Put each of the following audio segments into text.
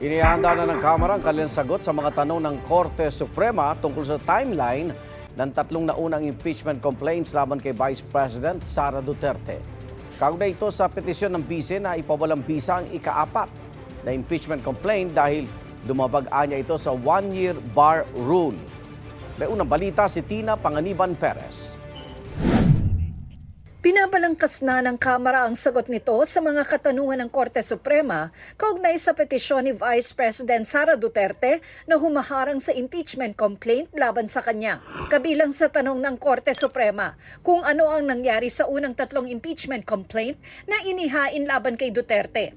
Inihanda na ng Kamara ang kanilang sagot sa mga tanong ng Korte Suprema tungkol sa timeline ng tatlong naunang impeachment complaints laban kay Vice President Sara Duterte. Kaugnay ito sa petisyon ng bise na ipawalang bisa ang ika-4 na impeachment complaint dahil dumabag-a niya ito sa one-year bar rule. May unang balita si Tina Panganiban Perez. Pinabalangkas na ng Kamara ang sagot nito sa mga katanungan ng Korte Suprema kaugnay sa petisyon ni Vice President Sara Duterte na humaharang sa impeachment complaint laban sa kanya. Kabilang sa tanong ng Korte Suprema kung ano ang nangyari sa unang tatlong impeachment complaint na inihain laban kay Duterte.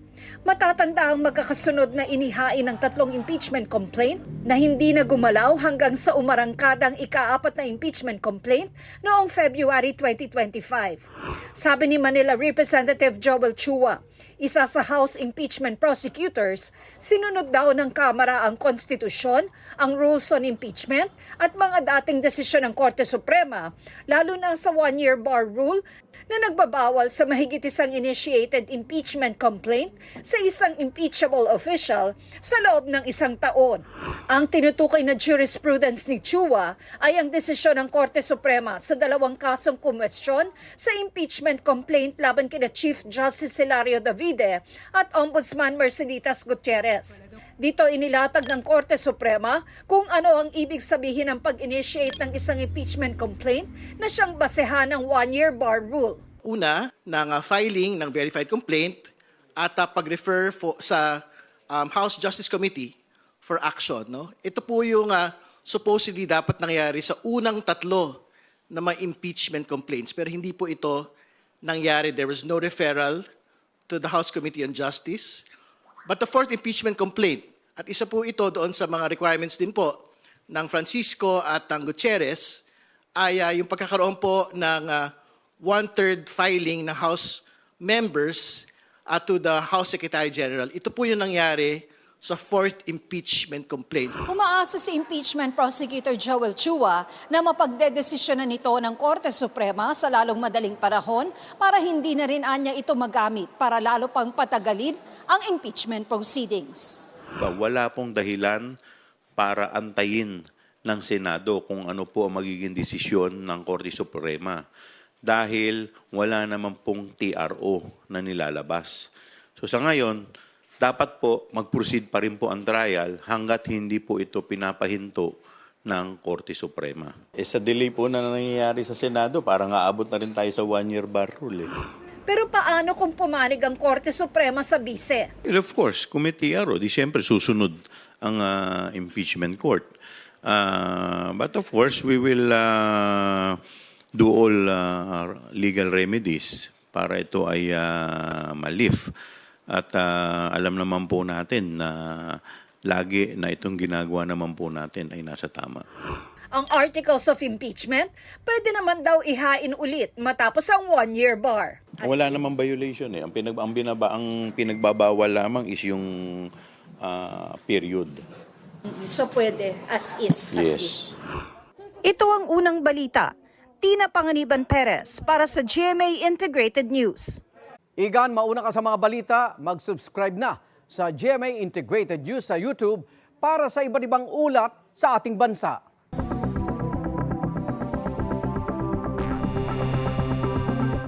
Matatanda ang magkakasunod na inihain ng tatlong impeachment complaint na hindi na gumalaw hanggang sa umarangkadang ika-4 na impeachment complaint noong February 2025. Sabi ni Manila Representative Joel Chua, isa sa House Impeachment Prosecutors, sinunod daw ng Kamara ang konstitusyon, ang rules on impeachment at mga dating desisyon ng Korte Suprema, lalo na sa one-year bar rule na nagbabawal sa mahigit isang initiated impeachment complaint sa isang impeachable official sa loob ng isang taon. Ang tinutukoy na jurisprudence ni Chua ay ang desisyon ng Korte Suprema sa dalawang kasong kumwestiyon sa impeachment complaint laban kina Chief Justice Hilario Davide at Ombudsman Merceditas Gutierrez. Dito inilatag ng Korte Suprema kung ano ang ibig sabihin ng pag-initiate ng isang impeachment complaint na siyang basehan ng one-year bar rule. Una, ng filing ng verified complaint at pag-refer sa House Justice Committee for action. No? Ito po yung supposedly dapat nangyari sa unang tatlo na mga impeachment complaints. Pero hindi po ito nangyari. There was no referral to the House Committee on Justice. But the fourth impeachment complaint, at isa po ito doon sa mga requirements din po ng Francisco at ng Gutierrez, ay yung pagkakaroon po ng one-third filing ng House members to the House Secretary General. Ito po yung nangyari sa fourth impeachment complaint. Umaasa si Impeachment Prosecutor Joel Chua na mapagdedesisyonan nito ng Korte Suprema sa lalong madaling panahon para hindi na rin anya ito magamit para lalo pang patagalin ang impeachment proceedings. Wala pong dahilan para antayin ng Senado kung ano po ang magiging desisyon ng Korte Suprema dahil wala naman pong TRO na nilalabas. So sa ngayon, dapat po mag-proceed pa rin po ang trial hanggat hindi po ito pinapahinto ng Korte Suprema. Sa delay po na nangyayari sa Senado, parang aabot na rin tayo sa one-year bar rule. Pero paano kung pumanig ang Korte Suprema sa bise? Well, of course, kung may TRO, di siyempre susunod ang impeachment court. But of course, we will do all legal remedies para ito ay ma-lift. At alam naman po natin na lagi na itong ginagawa naman po natin ay nasa tama. Ang articles of impeachment, pwede naman daw ihain ulit matapos ang one-year bar. Wala namang violation eh. Ang pinagbabawal lamang is yung period. So pwede, as is. Yes. Ito ang unang balita. Tina Panganiban Perez para sa GMA Integrated News. Igan, mauna ka sa mga balita, mag-subscribe na sa GMA Integrated News sa YouTube para sa iba't ibang ulat sa ating bansa.